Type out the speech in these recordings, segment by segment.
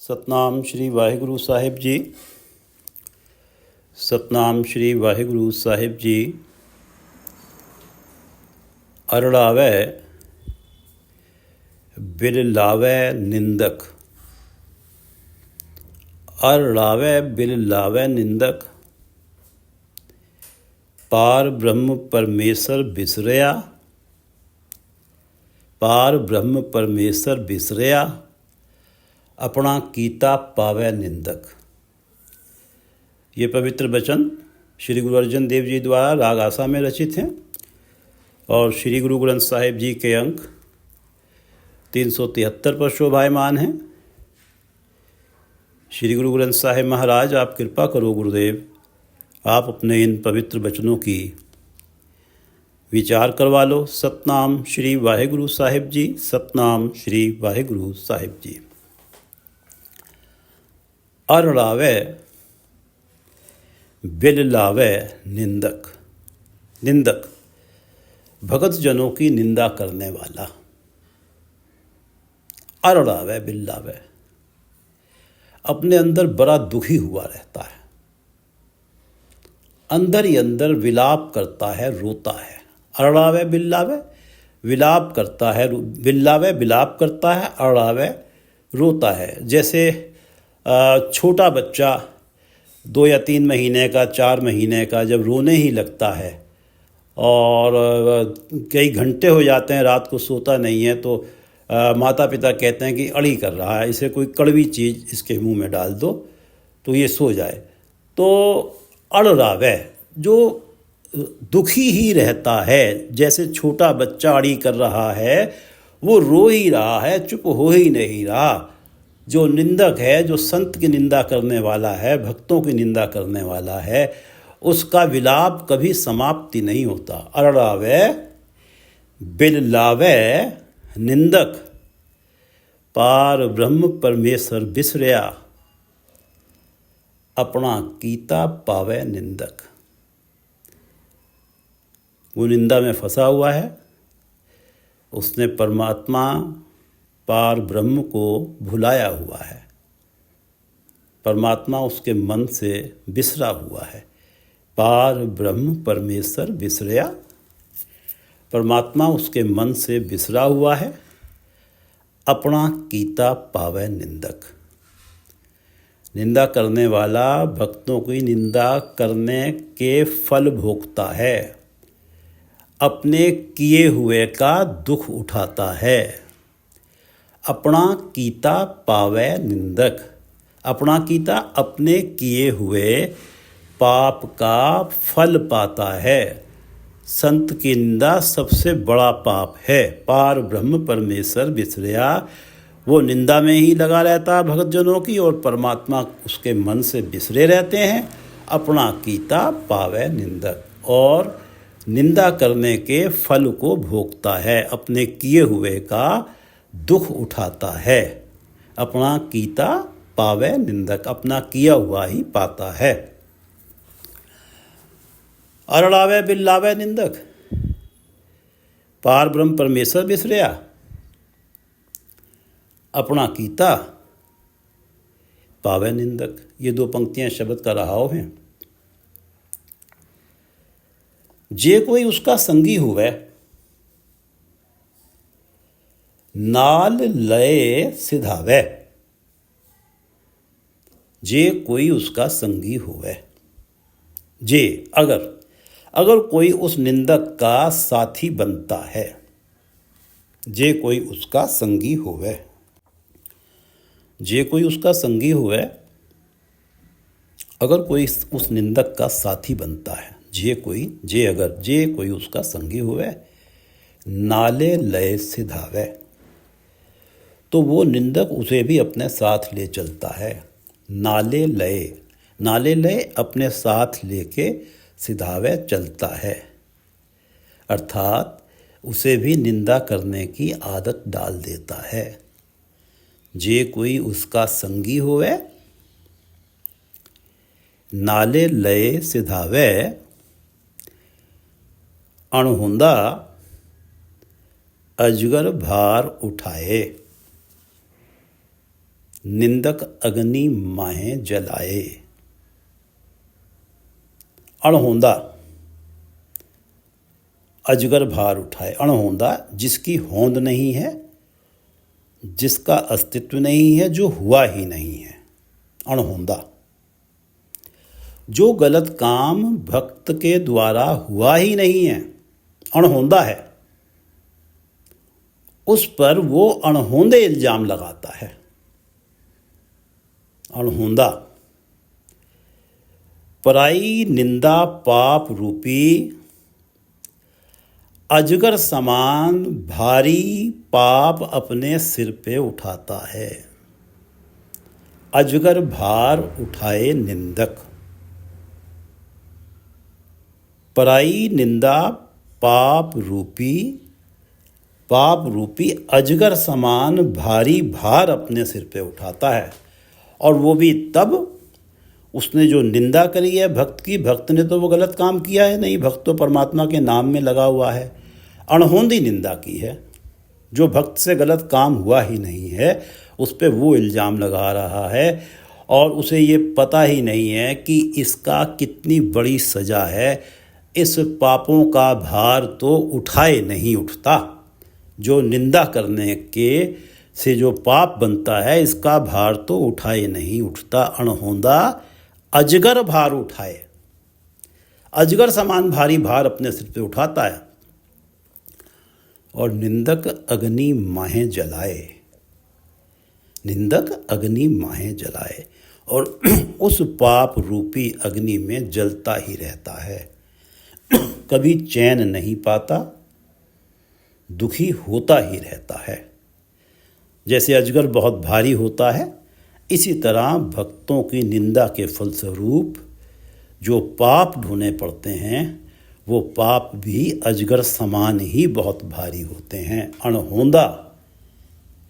Satnam Shri Waheguru Sahib ji. Satnam Shri Waheguru Sahib ji. ਅਰੜਾਵੈ bill ਲਾਵੈ ਨਿੰਦਕ। ਅਰੜਾਵੈ bill ਲਾਵੈ ਨਿੰਦਕ। ਪਾਰ ਬ੍ਰਹਮ ਪਰਮੇਸ਼ਰ ਬਿਸਰਿਆ। पार ब्रह्म परमेश्वर बिसरिया, अपना कीता पावै निंदक। ये पवित्र वचन श्री गुरु अर्जन देव जी द्वारा राग आसा में रचित हैं और श्री गुरु ग्रंथ साहिब जी के अंक 373 पर शोभायमान हैं। श्री गुरु ग्रंथ साहिब महाराज, आप कृपा करो गुरुदेव, आप अपने इन पवित्र वचनों की विचार करवा लो। सतनाम श्री वाहिगुरु साहिब जी। सतनाम श्री वाहिगुरु साहिब जी। अरड़ावै बिल लावै निंदक। निंदक भगत जनों की निंदा करने वाला। अरड़ावै बिल लावै, अपने अंदर बड़ा दुखी हुआ रहता है, अंदर ही अंदर विलाप करता है, रोता है। अरड़ावै बिल्लावै, विलाप करता है, बिल्लावै विलाप करता है, अरड़ावै रोता है। जैसे छोटा बच्चा 2 या 3 महीने का, 4 महीने का जब रोने ही लगता है और कई घंटे हो जाते हैं, रात को सोता नहीं है, तो माता पिता कहते हैं कि अड़ी कर रहा है, इसे कोई कड़वी चीज़ इसके मुंह में डाल दो तो ये सो जाए। तो अरड़ावै जो दुखी ही रहता है, जैसे छोटा बच्चा अड़ी कर रहा है, वो रो ही रहा है, चुप हो ही नहीं रहा। जो निंदक है, जो संत की निंदा करने वाला है, भक्तों की निंदा करने वाला है, उसका विलाप कभी समाप्ति नहीं होता। अरड़ावै बिल लावै निंदक, पार ब्रह्म परमेश्वर बिसरिया, अपना कीता पावै निंदक। वो निंदा में फंसा हुआ है, उसने परमात्मा पार ब्रह्म को भुलाया हुआ है, परमात्मा उसके मन से बिसरा हुआ है। पार ब्रह्म परमेश्वर बिसरिया, परमात्मा उसके मन से बिसरा हुआ है, अपना कीता पावै निंदक। निंदा करने वाला भक्तों की निंदा करने के फल भोगता है, अपने किए हुए का दुख उठाता है। अपना कीता पावै निंदक, अपना कीता अपने किए हुए पाप का फल पाता है। संत की निंदा सबसे बड़ा पाप है। पार ब्रह्म परमेश्वर बिसरिया, वो निंदा में ही लगा रहता है भगत जनों की, और परमात्मा उसके मन से बिसरे रहते हैं। अपना कीता पावै निंदक, और निंदा करने के फल को भोगता है, अपने किए हुए का दुख उठाता है। अपना कीता पावै निंदक, अपना किया हुआ ही पाता है। अरड़ावै बिल लावै निंदक, पार ब्रह्म परमेश्वर बिसरिया, अपना कीता पावै निंदक। ये 2 पंक्तियां शब्द का रहाव हैं। जे कोई उसका संगी हुए, नाल लय सिधावे। जे कोई उसका संगी हुए, जे अगर कोई उस निंदक का साथी बनता है, जे कोई उसका संगी हुए, जे कोई उसका संगी हुए, अगर कोई उस निंदक का साथी बनता है, जे कोई उसका संगी हुए, नाले लय सिधावे, तो वो निंदक उसे भी अपने साथ ले चलता है। नाले लय अपने साथ लेके सिधावे चलता है, अर्थात उसे भी निंदा करने की आदत डाल देता है। जे कोई उसका संगी हुए, नाले लय सिधावे, अणहुंदा अजगर भार उठाए। निंदक अग्नि माहे जलाए। अणहोंदा अजगर भार उठाए। अणहोंदा जिसकी होंद नहीं है, जिसका अस्तित्व नहीं है, जो हुआ ही नहीं है, अणहोंदा। जो गलत काम भक्त के द्वारा हुआ ही नहीं है, अणहोंदा है, उस पर वो अणहोंदे इल्जाम लगाता है। अणहोंदा। पराई निंदा पाप रूपी अजगर समान भारी पाप अपने सिर पे उठाता है। अजगर भार उठाए निंदक। पराई निंदा पाप रूपी अजगर समान भारी भार अपने सिर पे उठाता है। और वो भी तब उसने जो निंदा करी है भक्त की, भक्त ने तो वो गलत काम किया है नहीं, भक्त तो परमात्मा के नाम में लगा हुआ है। अणहोंदी निंदा की है, जो भक्त से गलत काम हुआ ही नहीं है उस पर वो इल्ज़ाम लगा रहा है। और उसे ये पता ही नहीं है कि इसका कितनी बड़ी सज़ा है। इस पापों का भार तो उठाए नहीं उठता। जो निंदा करने के से जो पाप बनता है, इसका भार तो उठाए नहीं उठता। अणहोंदा अजगर भार उठाए। अजगर समान भारी भार अपने सिर पे उठाता है। और निंदक अग्नि माहे जलाए। निंदक अग्नि माहे जलाए और उस पाप रूपी अग्नि में जलता ही रहता है। कभी चैन नहीं पाता, दुखी होता ही रहता है। जैसे अजगर बहुत भारी होता है, इसी तरह भक्तों की निंदा के फलस्वरूप जो पाप ढूंढने पड़ते हैं, वो पाप भी अजगर समान ही बहुत भारी होते हैं। अणहोंदा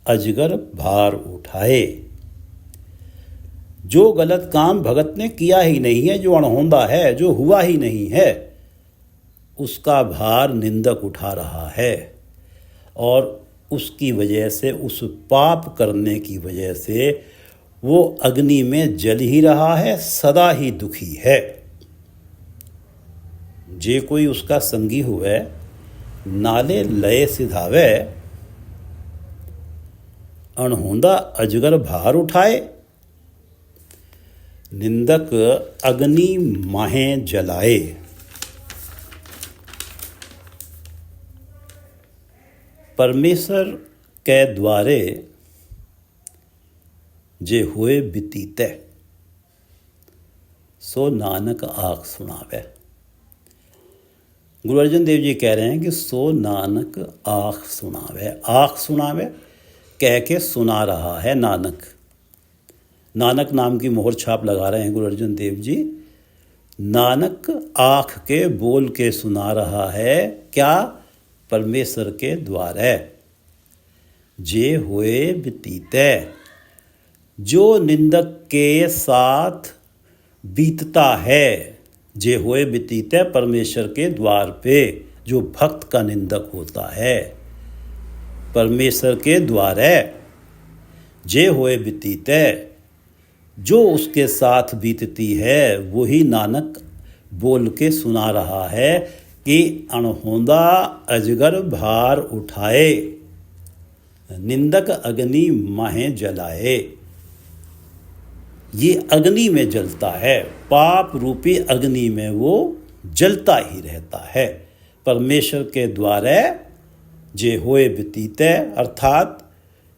अजगर भार उठाए। जो गलत काम भगत ने किया ही नहीं है, जो अणहोंदा है, जो हुआ ही नहीं है, उसका भार निंदक उठा रहा है। और उसकी वजह से, उस पाप करने की वजह से वो अग्नि में जल ही रहा है, सदा ही दुखी है। जे कोई उसका संगी हुए, नाले लय सिधावे। अणहोंदा अजगर भार उठाए, निंदक अग्नि माहे जलाए। परमेश्वर के द्वारे जे हुए बीतीते, सो नानक आख सुनावे। गुरु अर्जन देव जी कह रहे हैं कि सो नानक आख सुनावे। आख सुनावे कह के सुना रहा है नानक। नानक नाम की मोहर छाप लगा रहे हैं गुरु अर्जन देव जी। नानक आँख के बोल के सुना रहा है, क्या? परमेश्वर के द्वारे। जे हुए बीतीते, जो निंदक के साथ बीतता है, जे हुए बीतीते परमेश्वर के द्वार पे, जो भक्त का निंदक होता है परमेश्वर के द्वारे। जे हुए बीतीते, जो उसके साथ बीतती है, वही नानक बोल के सुना रहा है कि अणहोंदा अजगर भार उठाए, निंदक अग्नि माहे जलाए। ये अग्नि में जलता है, पाप रूपी अग्नि में वो जलता ही रहता है। परमेश्वर के द्वारे जे होए बीतीते, अर्थात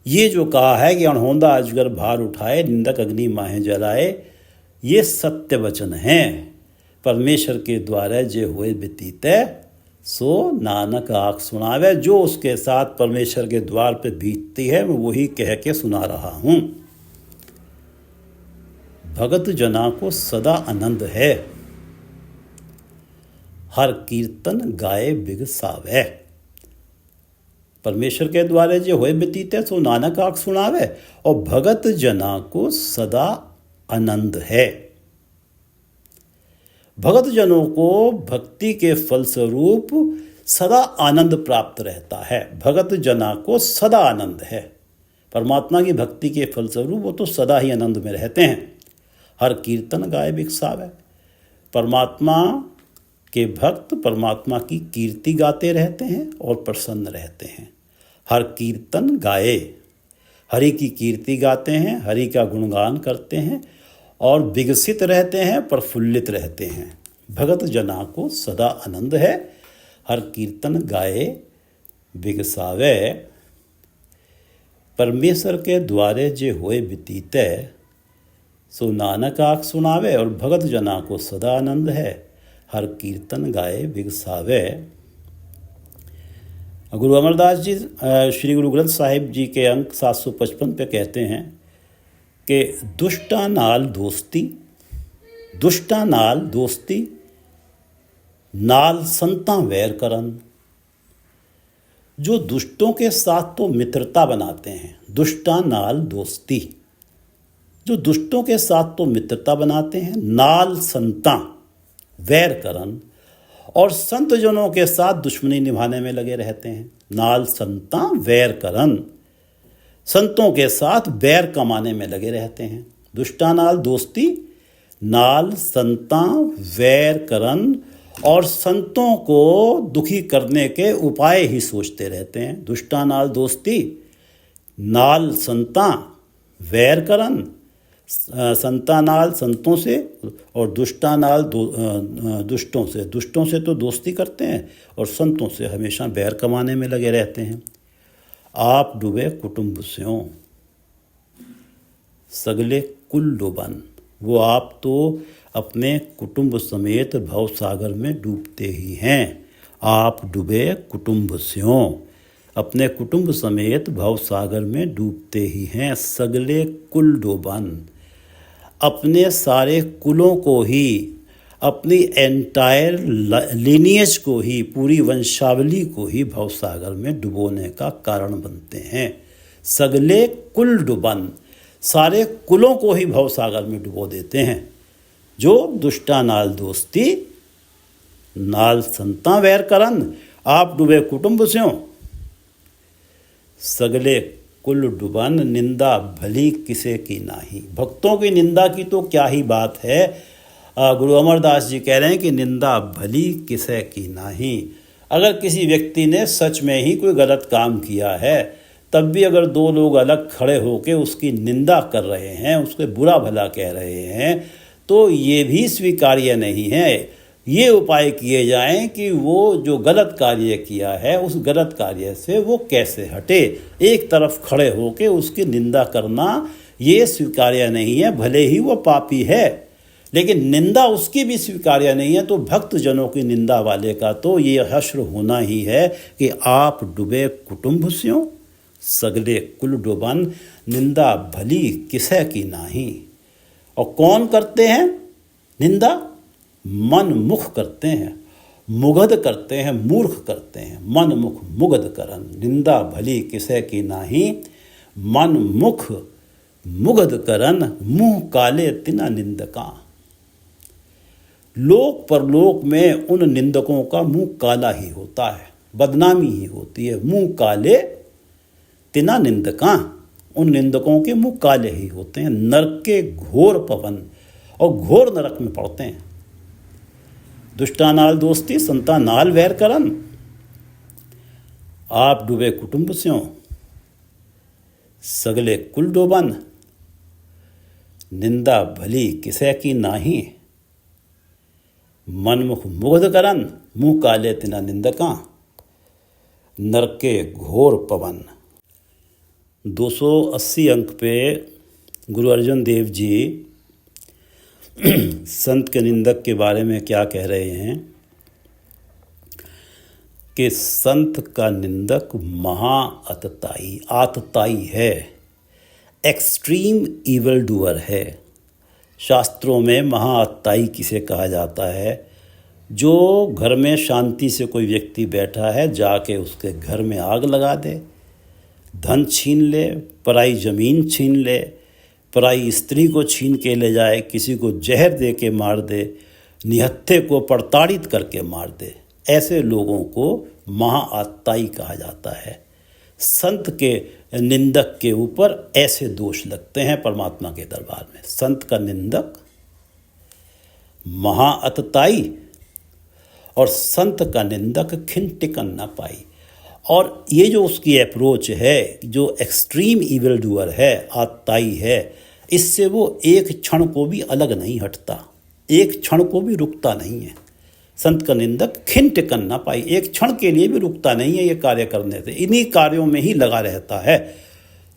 ये जो कहा है कि अणहोंदा अजगर भार उठाए, निंदक अग्नि माहे जलाए, ये सत्य वचन हैं। परमेश्वर के द्वारे जे हुए बीतीते, सो नानक आख सुनावे। जो उसके साथ परमेश्वर के द्वार पे बीतती है, मैं वही कह के सुना रहा हूँ। भगत जना को सदा आनंद है, हर कीर्तन गाए बिगसावे। परमेश्वर के द्वारे जो हुए बीतीते, सो नानक आख सुनावे। और भगत जना को सदा आनंद है। भगत जनों को भक्ति के फलस्वरूप सदा आनंद प्राप्त रहता है। भगत जना को सदा आनंद है। परमात्मा की भक्ति के फलस्वरूप वो तो सदा ही आनंद में रहते हैं। हर कीर्तन गाए बिकसावे, परमात्मा के भक्त परमात्मा की कीर्ति गाते रहते हैं और प्रसन्न रहते हैं। हर कीर्तन गाए, हरि की कीर्ति गाते हैं, हरि का गुणगान करते हैं और विकसित रहते हैं, प्रफुल्लित रहते हैं। भगत जना को सदा आनंद है, हर कीर्तन गाए बिगसावे। परमेश्वर के द्वारे जे होए बीतीते, सो नानक आख सुनावे। और भगत जना को सदा आनंद है, हर कीर्तन गाए बिगसावे। गुरु अमरदास जी श्री गुरु ग्रंथ साहिब जी के अंक 755 पे कहते हैं कि दुष्टा नाल दोस्ती नाल संतां वैर करन। जो दुष्टों के साथ तो मित्रता बनाते हैं, दुष्टा नाल दोस्ती, जो दुष्टों के साथ तो मित्रता बनाते हैं, नाल संतां वैर करन, और संत जनों के साथ दुश्मनी निभाने में लगे रहते हैं। नाल संतां वैर करन, संतों के साथ बैर कमाने में लगे रहते हैं। दुष्टा नाल दोस्ती नाल संतां वैर करन, और संतों को दुखी करने के उपाय ही सोचते रहते हैं। दुष्टा नाल दोस्ती नाल संतां वैर करन, संता नाल संतों से और दुष्टा नाल दुष्टों से तो दोस्ती करते हैं और संतों से हमेशा बैर कमाने में लगे रहते हैं। आप डूबे कुटुंब स्यों सगले कुल डूबन। वो आप तो अपने कुटुंब समेत भव सागर में डूबते ही हैं। आप डूबे कुटुंब स्यों, अपने कुटुंब समेत भव सागर में डूबते ही हैं। सगले कुल डूबन, अपने सारे कुलों को ही, अपनी एंटायर लिनियज को ही, पूरी वंशावली को ही भवसागर में डुबोने का कारण बनते हैं। सगले कुल डुबन, सारे कुलों को ही भवसागर में डुबो देते हैं। जो दुष्टा नाल दोस्ती नाल संता वैर करन, आप डूबे कुटुंब स्यों सगले कुल डुबन। निंदा भली किसे की नाही। भक्तों की निंदा की तो क्या ही बात है। गुरु अमरदास जी कह रहे हैं कि निंदा भली किसे की नाही। अगर किसी व्यक्ति ने सच में ही कोई गलत काम किया है, तब भी अगर दो लोग अलग खड़े होकर उसकी निंदा कर रहे हैं, उसके बुरा भला कह रहे हैं, तो ये भी स्वीकार्य नहीं है। ये उपाय किए जाएं कि वो जो गलत कार्य किया है, उस गलत कार्य से वो कैसे हटे। एक तरफ खड़े होकर उसकी निंदा करना ये स्वीकार्य नहीं है। भले ही वो पापी है, लेकिन निंदा उसकी भी स्वीकार्य नहीं है। तो भक्त जनों की निंदा वाले का तो ये हश्र होना ही है कि आप डूबे कुटुंब स्यों सगले कुल डुबन। निंदा भली किसे की नाही। और कौन करते हैं निंदा? मन मुख करते हैं, मुगध करते हैं, मूर्ख करते हैं। मन मुख मुगध करन, निंदा भली किसे की नाही। मन मुख मुगध करन, मुंह काले तिना निंदका। लोक परलोक में उन निंदकों का मुंह काला ही होता है, बदनामी ही होती है। मुंह काले तिना निंदका, उन निंदकों के मुंह काले ही होते हैं। नरक के घोर पवन, और घोर नरक में पड़ते हैं। दुष्टा नाल दोस्ती संता नाल वैर करन, आप डूबे कुटुंब स्यों सगले कुल डोबन। निंदा भली किसे की नाही। मनमुख मुग्ध करन, मुंह काले तिना निंदका। नरके घोर पवन। 280 अंक पे गुरु अर्जन देव जी संत के निंदक के बारे में क्या कह रहे हैं कि संत का निंदक आतताई है, एक्सट्रीम ईवल डूअर है। शास्त्रों में महाअत्ताई किसे कहा जाता है? जो घर में शांति से कोई व्यक्ति बैठा है, जाके उसके घर में आग लगा दे, धन छीन ले, पराई ज़मीन छीन ले, पराई स्त्री को छीन के ले जाए, किसी को जहर दे के मार दे, निहत्थे को प्रताड़ित करके मार दे। ऐसे लोगों को महाअत्ताई कहा जाता है। संत के निंदक के ऊपर ऐसे दोष लगते हैं परमात्मा के दरबार में। संत का निंदक महाअतताई और संत का निंदक खिन टिकन न पाई। और ये जो उसकी अप्रोच है, जो एक्सट्रीम इविल डूअर है, आतताई है, इससे वो एक क्षण को भी अलग नहीं हटता, एक क्षण को भी रुकता नहीं है। संत का निंदक खिन टिकन ना पाई, एक क्षण के लिए भी रुकता नहीं है ये कार्य करने से, इन्हीं कार्यों में ही लगा रहता है।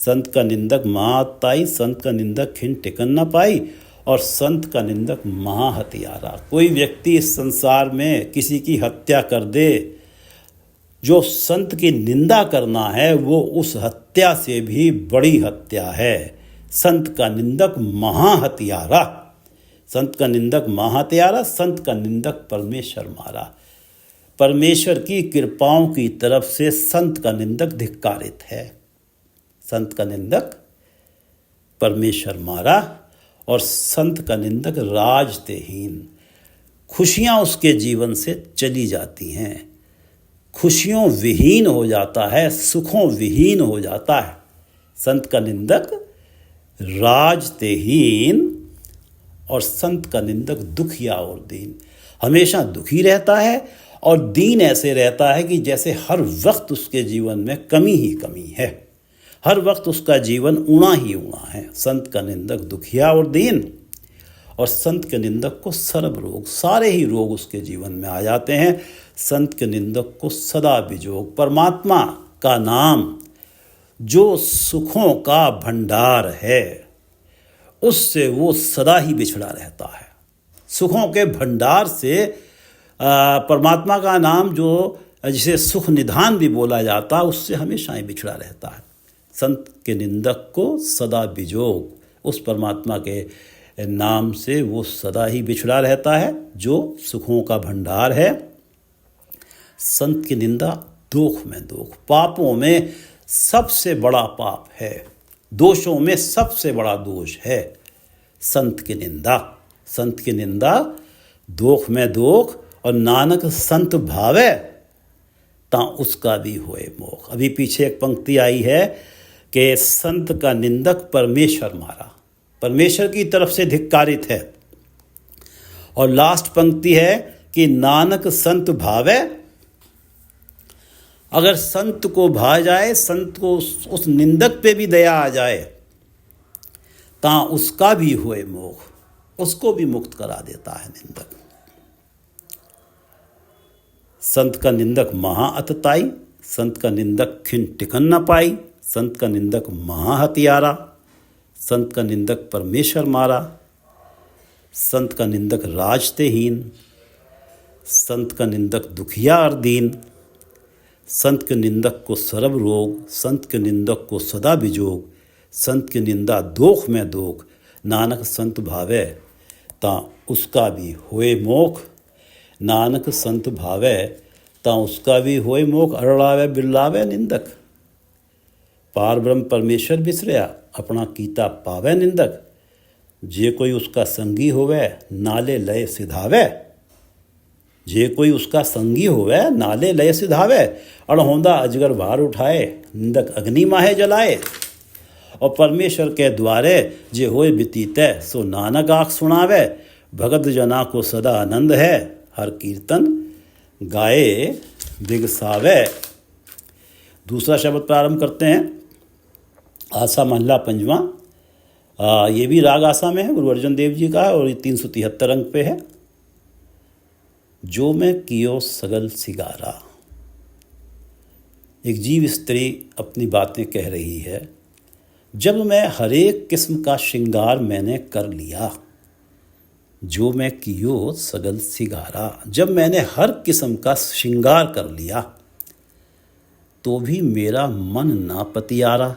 संत का निंदक महाअतताई, संत का निंदक खिन टिकन ना पाई और संत का निंदक महाहत्यारा। कोई व्यक्ति इस संसार में किसी की हत्या कर दे, जो संत की निंदा करना है वो उस हत्या से भी बड़ी हत्या है। संत का निंदक महाहत्यारा, संत का निंदक महाहत्यारा, संत का निंदक परमेश्वर मारा। परमेश्वर की कृपाओं की तरफ से संत का निंदक धिक्कारित है। संत का निंदक परमेश्वर मारा और संत का निंदक राजतेहीन। खुशियां उसके जीवन से चली जाती हैं, खुशियों विहीन हो जाता है, सुखों विहीन हो जाता है। संत का निंदक राजतेहीन और संत का निंदक दुखिया और दीन। हमेशा दुखी रहता है और दीन ऐसे रहता है कि जैसे हर वक्त उसके जीवन में कमी ही कमी है, हर वक्त उसका जीवन ऊना ही ऊना है। संत का निंदक दुखिया और दीन और संत के निंदक को सर्व रोग, सारे ही रोग उसके जीवन में आ जाते हैं। संत के निंदक को सदा विजोग। परमात्मा का नाम जो सुखों का भंडार है, उससे वो सदा ही बिछड़ा रहता है। सुखों के भंडार से परमात्मा का नाम जो जिसे सुख निधान भी बोला जाता, उससे हमेशा ही बिछड़ा रहता है। संत के निंदक को सदा विजोग, उस परमात्मा के नाम से वो सदा ही बिछड़ा रहता है जो सुखों का भंडार है। संत की निंदा दोख में दोख, पापों में सबसे बड़ा पाप है, दोषों में सबसे बड़ा दोष है संत की निंदा। संत की निंदा दोख में दोख और नानक संत भावे ता उसका भी होए मोख। अभी पीछे एक पंक्ति आई है कि संत का निंदक परमेश्वर मारा, परमेश्वर की तरफ से धिक्कारित है। और लास्ट पंक्ति है कि नानक संत भावे। अगर संत को भा जाए, संत को उस निंदक पे भी दया आ जाए, ता उसका भी होए मोख, उसको भी मुक्त करा देता है निंदक। संत का निंदक महाअतताई, संत का निंदक खिन टिकन न पाई, संत का निंदक महाहत्यारा, संत का निंदक परमेश्वर मारा, संत का निंदक राजतेहीन, संत का निंदक दुखिया और दीन, संत के निंदक को सर्व रोग, संत के निंदक को सदा विजोग, संत की निंदा दोख में दोख, नानक संत भावे ता उसका भी होए मोख। नानक संत भावे ता उसका भी होए मोख। अरड़ावे बिरलावे निंदक, पार ब्रह्म परमेश्वर बिसरया, अपना कीता पावे निंदक। जे कोई उसका संगी होवे, नाले लय सिधावे। जे कोई उसका संगी होवे, नाले लय सिधावे। अड़होंदा अजगर भार उठाए, निंदक अग्नि माहे जलाए। और परमेश्वर के द्वारे जे होए बीतीते, सो नानक आँख सुनावे। भगत जना को सदा आनंद है, हर कीर्तन गाए बिगसावे। दूसरा शब्द प्रारंभ करते हैं, आसा महला पंजवा। ये भी राग आसा में है, गुरु अर्जन देव जी का है और ये 373 अंक पे है। जो मैं कियो सगल सिगारा। एक जीव स्त्री अपनी बातें कह रही है, जब मैं हर एक किस्म का श्रृंगार मैंने कर लिया। जो मैं कियो सगल सिगारा, जब मैंने हर किस्म का श्रृंगार कर लिया तो भी मेरा मन ना पतियारा।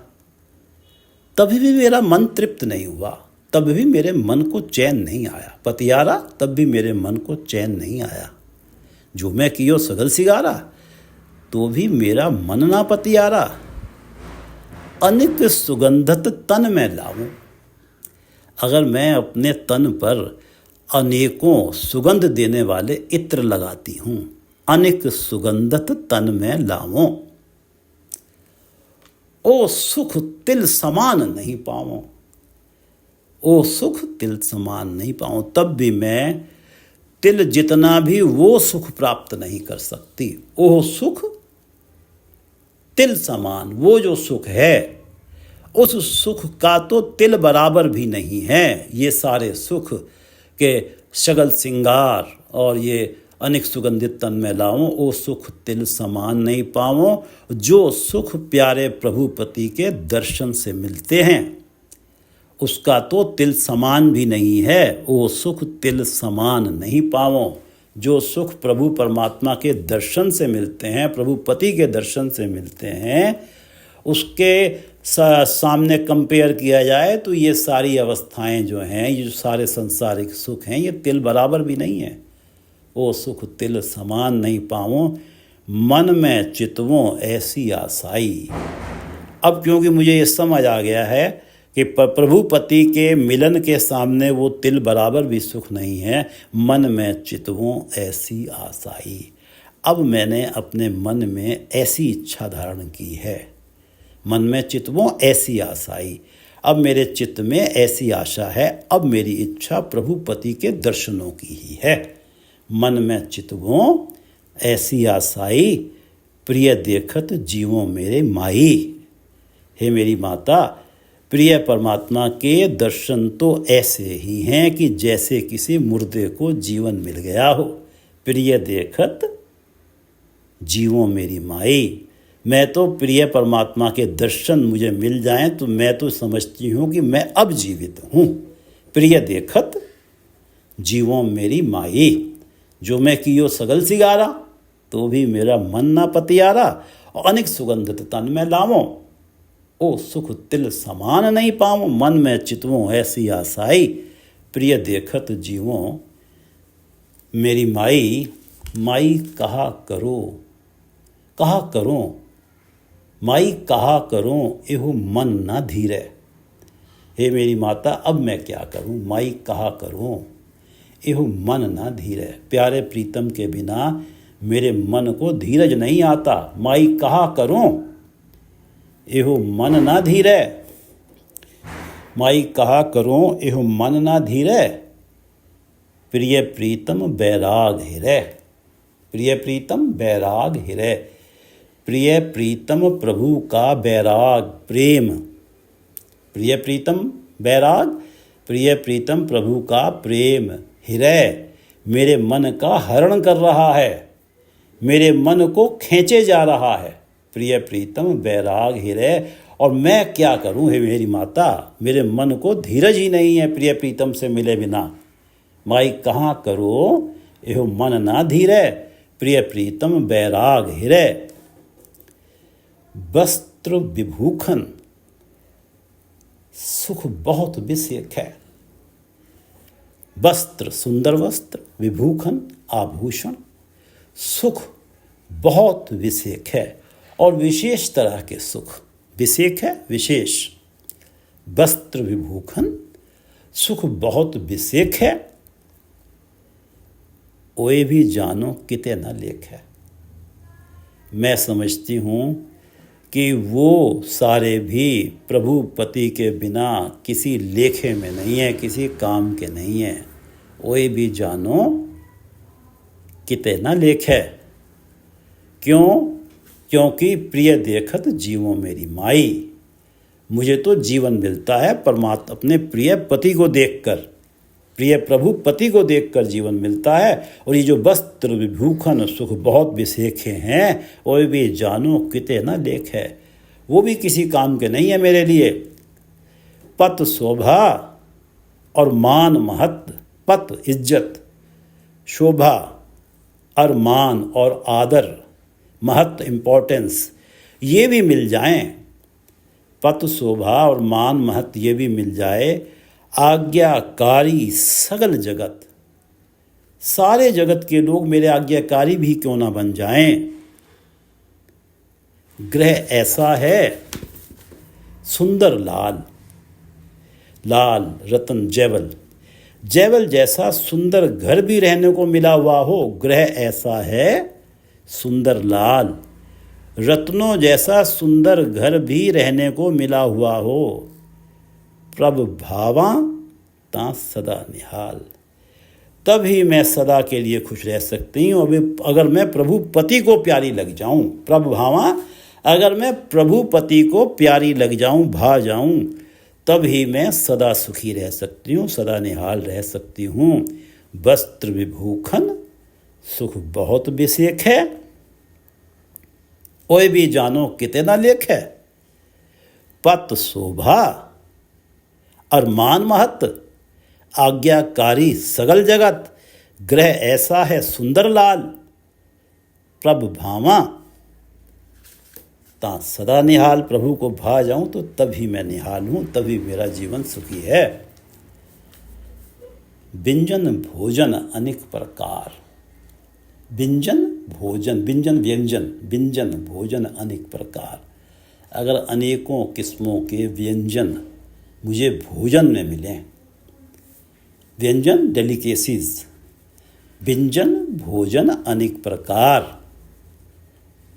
तभी भी मेरा मन तृप्त नहीं हुआ, तब भी मेरे मन को चैन नहीं आया। पतियारा, तब भी मेरे मन को चैन नहीं आया। जो मैं कियो सगल सिगारा, तो भी मेरा मन ना पतियारा। अनिक सुगंधत तन में लाऊं। अगर मैं अपने तन पर अनेकों सुगंध देने वाले इत्र लगाती हूँ, अनिक सुगंधत तन में लाऊं। ओ सुख तिल समान नहीं पाऊं, ओ सुख तिल समान नहीं पाऊं, तब भी मैं तिल जितना भी वो सुख प्राप्त नहीं कर सकती। ओ सुख तिल समान, वो जो सुख है उस सुख का तो तिल बराबर भी नहीं है। ये सारे सुख के शगल सिंगार और ये अनेक सुगंधित तन में लाऊं, ओ सुख तिल समान नहीं पाऊं, जो सुख प्यारे प्रभुपति के दर्शन से मिलते हैं उसका तो तिल समान भी नहीं है। ओ सुख तिल समान नहीं पाऊं, जो सुख प्रभु परमात्मा के दर्शन से मिलते हैं, प्रभुपति के दर्शन से मिलते हैं, उसके सामने कंपेयर किया जाए तो ये सारी अवस्थाएं जो हैं, ये जो सारे संसारिक सुख हैं, ये तिल बराबर भी नहीं है। ओ सुख तिल समान नहीं पाऊं, मन में चितवों ऐसी आसाई। अब क्योंकि मुझे ये समझ आ गया है कि प्रभुपति के मिलन के सामने वो तिल बराबर भी सुख नहीं है, मन में चितवों ऐसी आसाई। अब मैंने अपने मन में ऐसी इच्छा धारण की है, मन में चितवों ऐसी आशाई। अब मेरे चित्त में ऐसी आशा है, अब मेरी इच्छा प्रभुपति के दर्शनों की ही है। मन में चितवों ऐसी आशाई, प्रिय देखत जीवों मेरे माई। हे मेरी माता, प्रिय परमात्मा के दर्शन तो ऐसे ही हैं कि जैसे किसी मुर्दे को जीवन मिल गया हो। प्रिय देखत जीवों मेरी माई, मैं तो प्रिय परमात्मा के दर्शन मुझे मिल जाएं तो मैं तो समझती हूँ कि मैं अब जीवित हूँ। प्रिय देखत जीवों मेरी माई, जो मैं कियो सगल सिगारा, तो भी मेरा मन ना पतियारा, और अनेक सुगंधित तन में लावों, ओ सुख तिल समान नहीं पाऊँ, मन में चितवों ऐसी आशाई। प्रिय देखत जीवों मेरी माई, माई कहा करो, कहा करूं, माई कहा करूं, एहो मन ना धीरे। हे मेरी माता, अब मैं क्या करूं, माई कहा करूं, एहो मन ना धीरे। प्यारे प्रीतम के बिना मेरे मन को धीरज नहीं आता, माई कहा करूं, एहो मन ना धीरे। माई कहा करूं, एहो मन ना धीरे। प्रिय प्रीतम बैराग हिरे, प्रिय प्रीतम बैराग हिरे। प्रिय प्रीतम प्रभु का बैराग प्रेम, प्रिय प्रीतम बैराग, प्रिय प्रीतम प्रभु का प्रेम हृदय मेरे मन का हरण कर रहा है, मेरे मन को खींचे जा रहा है। प्रिय प्रीतम बैराग हृदय, और मैं क्या करूं हे मेरी माता, मेरे मन को धीरज ही नहीं है प्रिय प्रीतम से मिले बिना। माई कहाँ करो एहो मन ना धीरे, प्रिय प्रीतम बैराग हृदय। वस्त्र विभूषण सुख बहुत विषयक है। वस्त्र सुंदर वस्त्र, विभूषण आभूषण, सुख बहुत विषयक है, और विशेष तरह के सुख। विषयक है विशेष, वस्त्र विभूषण सुख बहुत विषयक है, ओए भी जानो किते न लेख है। मैं समझती हूँ कि वो सारे भी प्रभुपति के बिना किसी लेखे में नहीं है, किसी काम के नहीं है। ओए भी जानो किते न लेख है। क्यों? क्योंकि प्रिय देखत जीवों मेरी माई, मुझे तो जीवन मिलता है परमात्मा अपने प्रिय पति को देखकर, प्रिय प्रभु पति को देखकर जीवन मिलता है। और ये जो वस्त्र विभूषण सुख बहुत विशेष हैं, वो भी जानो किते न लेख है, वो भी किसी काम के नहीं है मेरे लिए। पत शोभा और मान महत्व, पत इज्जत, शोभा और मान और आदर, महत्व इम्पोर्टेंस, ये भी मिल जाएं। पत शोभा और मान महत्व ये भी मिल जाए, आज्ञाकारी सगल जगत, सारे जगत के लोग मेरे आज्ञाकारी भी क्यों ना बन जाएं। ग्रह ऐसा है सुंदर लाल, लाल रतन जैवल, जैवल जैसा सुंदर घर भी रहने को मिला हुआ हो, ग्रह ऐसा है सुंदर लाल। रत्नों जैसा सुंदर घर भी रहने को मिला हुआ हो। प्रभ भावा ता सदा निहाल। तभी मैं सदा के लिए खुश रह सकती हूँ। अभी अगर मैं प्रभु पति को प्यारी लग जाऊं, प्रभ भावा, अगर मैं प्रभु पति को प्यारी लग जाऊं, भा जाऊं, तभी मैं सदा सुखी रह सकती हूँ, सदा निहाल रह सकती हूँ। वस्त्र विभूषण सुख बहुत विषेक है, कोई भी जानो कितना लेख है। पत शोभा और मान महत, आज्ञाकारी सगल जगत। ग्रह ऐसा है सुंदर लाल, प्रभ भावा ता सदा निहाल। प्रभु को भा जाऊं तो तभी मैं निहाल हूं, तभी मेरा जीवन सुखी है। व्यंजन भोजन अनेक प्रकार। व्यंजन भोजन, व्यंजन व्यंजन, व्यंजन भोजन अनेक प्रकार। अगर अनेकों किस्मों के व्यंजन मुझे भोजन में मिलें, व्यंजन डेलिकेसीज, व्यंजन भोजन अनेक प्रकार,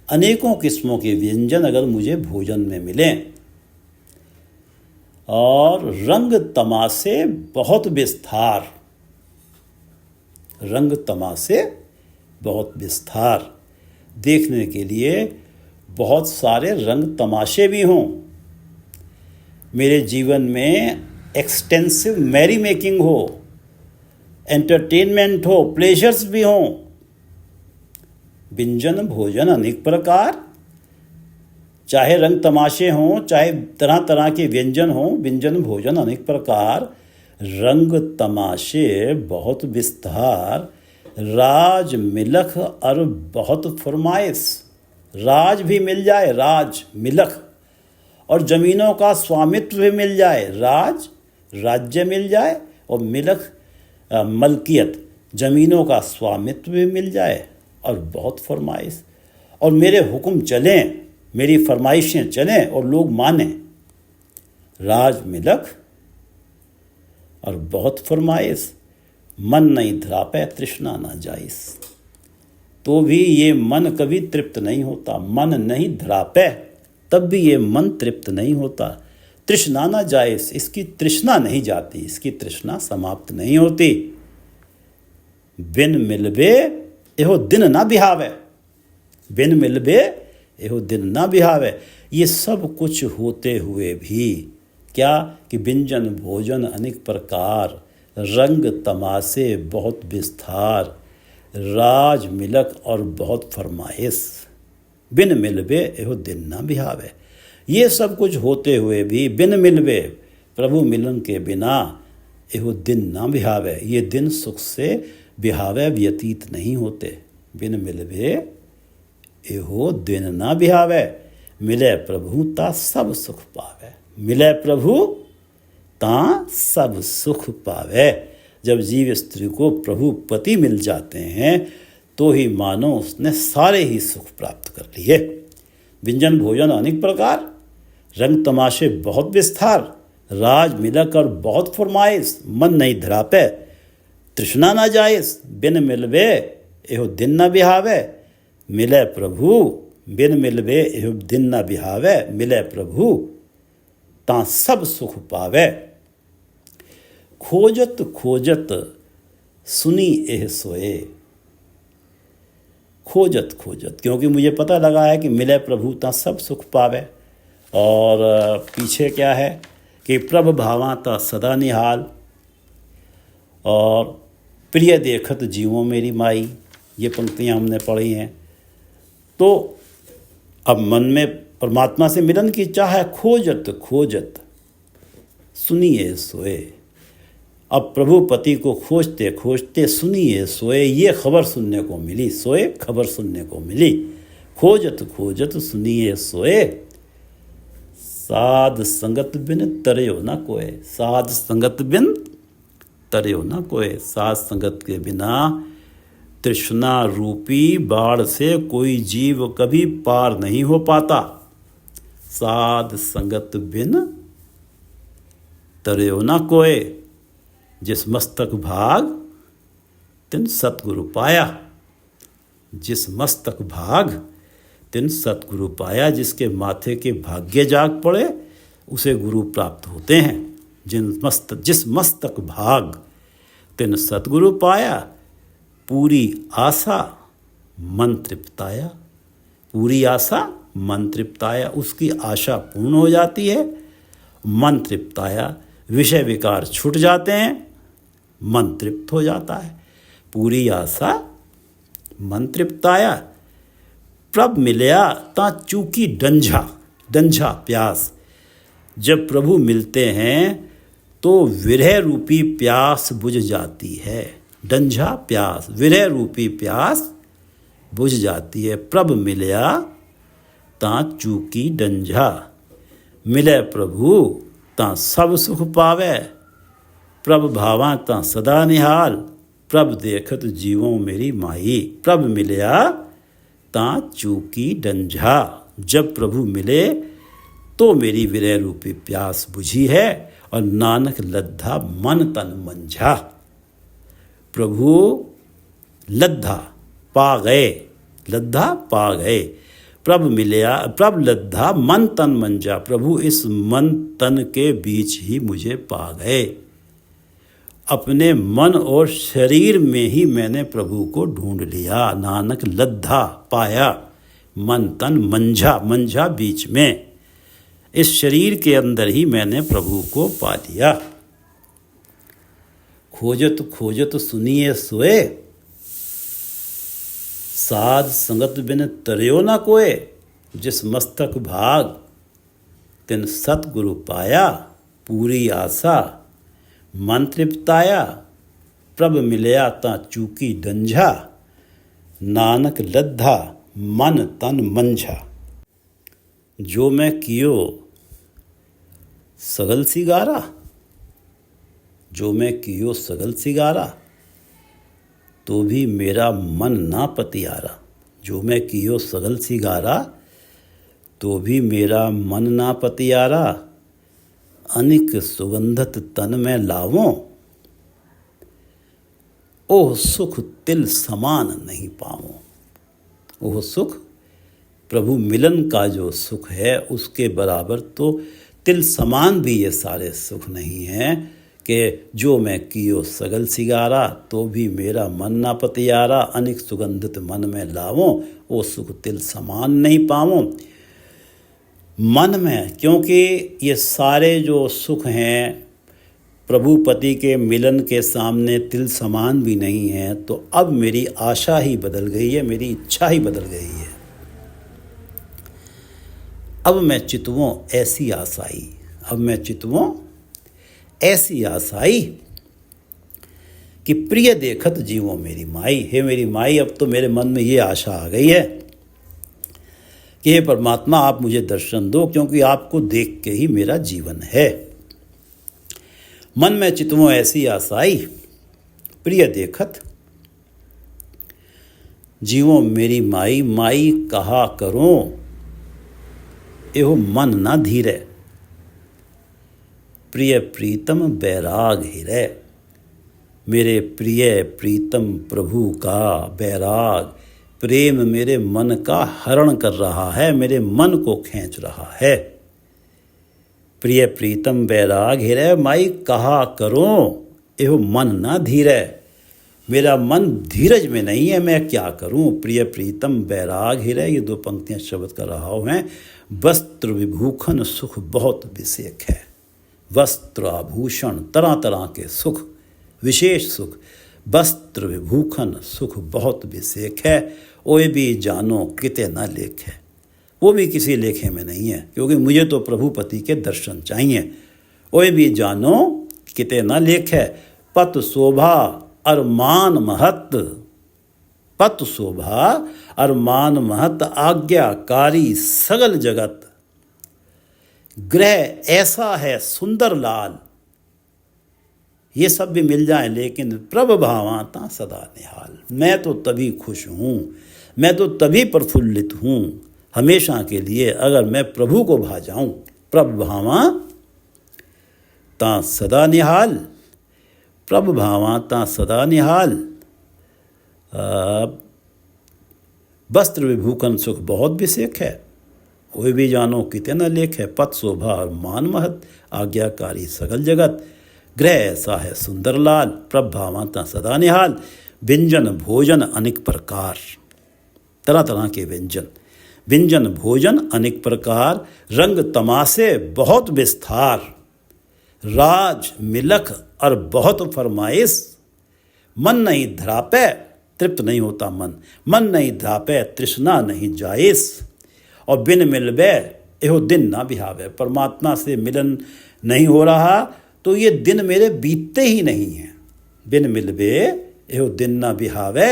अनेकों किस्मों के व्यंजन अगर मुझे भोजन में मिलें, और रंग तमाशे बहुत विस्तार, रंग तमाशे बहुत विस्तार, देखने के लिए बहुत सारे रंग तमाशे भी हों। मेरे जीवन में एक्सटेंसिव मैरी मेकिंग हो, एंटरटेनमेंट हो, प्लेजर्स भी हों। व्यंजन भोजन अनेक प्रकार, चाहे रंग तमाशे हों, चाहे तरह तरह के व्यंजन हों, व्यंजन भोजन अनेक प्रकार, रंग तमाशे बहुत विस्तार, राज मिलख और बहुत फरमाइश। राज भी मिल जाए, राज मिलख, और ज़मीनों का स्वामित्व भी मिल जाए। राज राज्य मिल जाए और मिलख मलकियत, ज़मीनों का स्वामित्व भी मिल जाए, और बहुत फरमाइश, और मेरे हुक्म चलें, मेरी फरमाइशें चलें और लोग मानें। राज मिलख और बहुत फरमाइश, मन नहीं धरापे तृष्णा ना जाइस। तो भी ये मन कभी तृप्त नहीं होता, मन नहीं धरापे, तब भी ये मन तृप्त नहीं होता। तृष्णा ना जाइस, इसकी तृष्णा नहीं जाती, इसकी तृष्णा समाप्त नहीं होती। बिन मिलबे एहो दिन ना बिहावे, बिन मिलबे एहो दिन ना बिहावे। ये सब कुछ होते हुए भी क्या कि व्यंजन भोजन अनेक प्रकार, रंग तमाशे बहुत विस्तार, राज मिलक और बहुत फरमाइश, बिन मिलबे एहो दिन ना बिहावे। ये सब कुछ होते हुए भी बिन मिलबे, प्रभु मिलन के बिना, एहो दिन ना बिहावे, ये दिन सुख से बिहावे व्यतीत नहीं होते। बिन मिलबे एहो दिन ना बिहावे, मिले प्रभु ता सब सुख पावे। मिले प्रभु ता सब सुख पावे। जब जीव स्त्री को प्रभु पति मिल जाते हैं तो ही मानो उसने सारे ही सुख प्राप्त कर लिए। व्यंजन भोजन अनेक प्रकार, रंग तमाशे बहुत विस्तार, राज मिलक और बहुत फरमाइश, मन नहीं धरापे तृष्णा ना जाइस। बिन मिलबे एहो दिन ना बिहावे, मिले प्रभु बिन मिलबे एहो दिन ना बिहावे, मिले प्रभु ता सब सुख पावे। खोजत खोजत सुनी एह सोए। खोजत खोजत, क्योंकि मुझे पता लगा है कि मिले प्रभु ता सब सुख पावे। और पीछे क्या है कि प्रभ भावा ता सदा निहाल, और प्रिय देखत जीवों मेरी माई, ये पंक्तियाँ हमने पढ़ी हैं। तो अब मन में परमात्मा से मिलन की चाह है। खोजत खोजत सुनिए सोए। अब प्रभु पति को खोजते खोजते सुनिए सोए, ये खबर सुनने को मिली, सोए खबर सुनने को मिली। खोजत खोजत सुनिए सोए, साध संगत बिन तरयो ना कोय। साध संगत बिन तरयो ना कोय। साध संगत के बिना तृष्णा रूपी बाढ़ से कोई जीव कभी पार नहीं हो पाता। साध संगत बिन तरयो ना कोय। जिस मस्तक भाग तिन सतगुरु पाया। जिस मस्तक भाग तिन सतगुरु पाया। जिसके माथे के भाग्य जाग पड़े उसे गुरु प्राप्त होते हैं। जिस मस्तक भाग तिन सतगुरु पाया। पूरी आशा मन तृप्ताया। पूरी आशा मन तृप्ताया, उसकी आशा पूर्ण हो जाती है। मन तृप्ताया, विषय विकार छूट जाते हैं, मन तृप्त हो जाता है। पूरी आशा मन तृप्ताया। प्रभ मिलया ता चूकी डंझा प्यास। जब प्रभु मिलते हैं तो विरह रूपी प्यास बुझ जाती है। डंझा प्यास, विरह रूपी प्यास बुझ जाती है। प्रभ मिलया ता चूकी डंझा। मिले प्रभु ता सब सुख पावे। प्रभ भावा ता सदा निहाल। प्रभ देखत जीवों मेरी माई। प्रभ मिलया ता चूकी डंझा। जब प्रभु मिले तो मेरी विरह रूपी प्यास बुझी है और नानक लद्धा मन तन मंझा। प्रभु लद्धा पा गए, लद्धा पा गए। प्रभ मिलया, प्रभ लद्धा मन तन मंझा। प्रभु इस मन तन के बीच ही मुझे पा गए। अपने मन और शरीर में ही मैंने प्रभु को ढूंढ लिया। नानक लद्धा पाया, मन तन मंझा, मंझा बीच में, इस शरीर के अंदर ही मैंने प्रभु को पा लिया। खोजत खोजत सुनिए सोए। साध संगत बिन तरयो न कोय। जिस मस्तक भाग तिन सतगुरु पाया। पूरी आशा मन तृप्ताया। प्रभ मिलया ता चूकी डंझा। नानक लद्धा मन तन मंझा। जो मैं कियो सगल सिगारा। जो मैं कियो सगल सिगारा तो भी मेरा मन ना पतियारा। जो मैं कियो सगल सिगारा तो भी मेरा मन ना पतियारा। अनिक सुगंधत तन में लावों। ओह सुख तिल समान नहीं पावों। ओह सुख, प्रभु मिलन का जो सुख है उसके बराबर तो तिल समान भी ये सारे सुख नहीं हैं कि जो मैं कियो सगल सिगारा तो भी मेरा मन ना पतियारा। अनिक सुगंधित मन में लावों। वो सुख तिल समान नहीं पावों। मन में, क्योंकि ये सारे जो सुख हैं प्रभु पति के मिलन के सामने तिल समान भी नहीं है, तो अब मेरी आशा ही बदल गई है, मेरी इच्छा ही बदल गई है। अब मैं चितवों ऐसी आशाई, अब मैं चितवों ऐसी आशाई कि प्रिय देखत जीवों मेरी माई। हे मेरी माई, अब तो मेरे मन में ये आशा आ गई है कि हे परमात्मा आप मुझे दर्शन दो, क्योंकि आपको देख के ही मेरा जीवन है। मन में चितवों ऐसी आशाई, प्रिय देखत जीवों मेरी माई। माई कहा करो एहो मन ना धीरे। प्रिय प्रीतम बैराग हिरे। मेरे प्रिय प्रीतम प्रभु का बैराग, प्रेम मेरे मन का हरण कर रहा है, मेरे मन को खींच रहा है। प्रिय प्रीतम बैराग हिरे, माई कहा करो एहो मन ना धीरे। मेरा मन धीरज में नहीं है, मैं क्या करूं। प्रिय प्रीतम बैराग हिरे, ये दो पंक्तियां शब्द का रहा हैं। वस्त्र विभूषण सुख बहुत विषेक है। वस्त्र आभूषण तरह तरह के सुख, विशेष सुख, वस्त्र विभूषण सुख बहुत विषेक है। ओए भी जानो किते न लेख है। वो भी किसी लेखे में नहीं है, क्योंकि मुझे तो प्रभु पति के दर्शन चाहिए। ओए भी जानो किते न लेख है। पत शोभा अरमान महत, पत शोभा अरमान महत, आज्ञाकारी सगल जगत। ग्रह ऐसा है सुंदर लाल, ये सब भी मिल जाए, लेकिन प्रभ भावाता सदा निहाल। मैं तो तभी खुश हूँ, मैं तो तभी प्रफुल्लित हूँ हमेशा के लिए अगर मैं प्रभु को भा जाऊँ। प्रभ भावा ता सदा निहाल, प्रभ भावा ता सदा निहाल। वस्त्र विभूषण सुख बहुत विषेक है, कोई भी जानो किते न लेख है। पद शोभा और मान महत, आज्ञाकारी सकल जगत। ग्रह ऐसा है सुंदर लाल, प्रभावंता सदा निहाल। व्यंजन भोजन अनेक प्रकार, तरह तरह के व्यंजन। व्यंजन भोजन अनेक प्रकार, रंग तमाशे बहुत विस्तार। राज मिलख और बहुत फरमाइश, मन नहीं धरापे तृप्त नहीं होता मन। मन नहीं धरापे तृष्णा नहीं जाइस, और बिन मिलबे एहो दिन ना बिहावे। परमात्मा से मिलन नहीं हो रहा तो ये दिन मेरे बीतते ही नहीं हैं। बिन मिलबे एहो दिन ना बिहावे,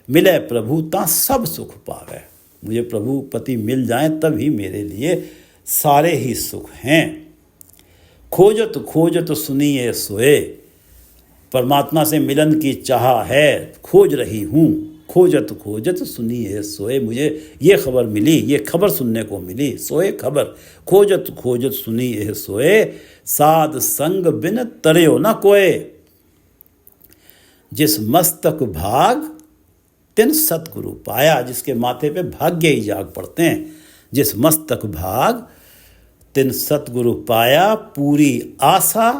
मिले प्रभु ता सब सुख पावे। मुझे प्रभु पति मिल जाएं तभी मेरे लिए सारे ही सुख हैं। खोजत खोजत सुनिए सोए, परमात्मा से मिलन की चाह है, खोज रही हूँ। खोजत खोजत सुनिए सोए, मुझे ये खबर मिली, ये खबर सुनने को मिली। सोए खबर, खोजत खोजत सुनिए सोए, साध संग बिन तरयो न कोय। जिस मस्तक भाग तिन सतगुरु पाया, जिसके माथे पे भाग्य ही जाग पड़ते हैं। जिस मस्तक भाग तिन सतगुरु पाया, पूरी आशा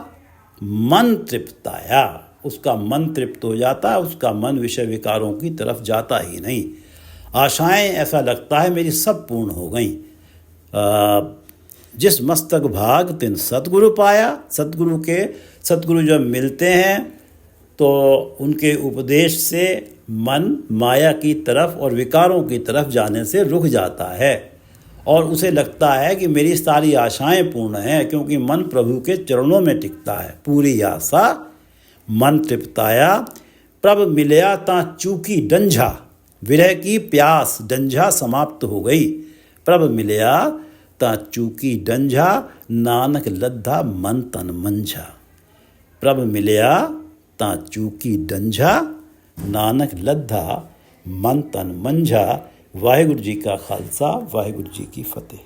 मन तृप्ताया। उसका मन तृप्त हो जाता है, उसका मन विषय विकारों की तरफ जाता ही नहीं। आशाएं ऐसा लगता है मेरी सब पूर्ण हो गईं। जिस मस्तक भाग तिन सतगुरु पाया, सतगुरु जब मिलते हैं तो उनके उपदेश से मन माया की तरफ और विकारों की तरफ जाने से रुक जाता है, और उसे लगता है कि मेरी सारी आशाएं पूर्ण हैं, क्योंकि मन प्रभु के चरणों में टिकता है। पूरी आशा मन तृप्ताया, प्रभ मिलया ता चूकी डंझा। विरह की प्यास डंझा समाप्त हो गई। प्रभ मिलया ता चूकी डंझा, नानक लद्धा मन तन मंझा। प्रभ मिलया ता चूकी डंझा, नानक लद्धा मन तन मंझा। वाहिगुरु जी का खालसा, वाहिगुरु जी की फतेह।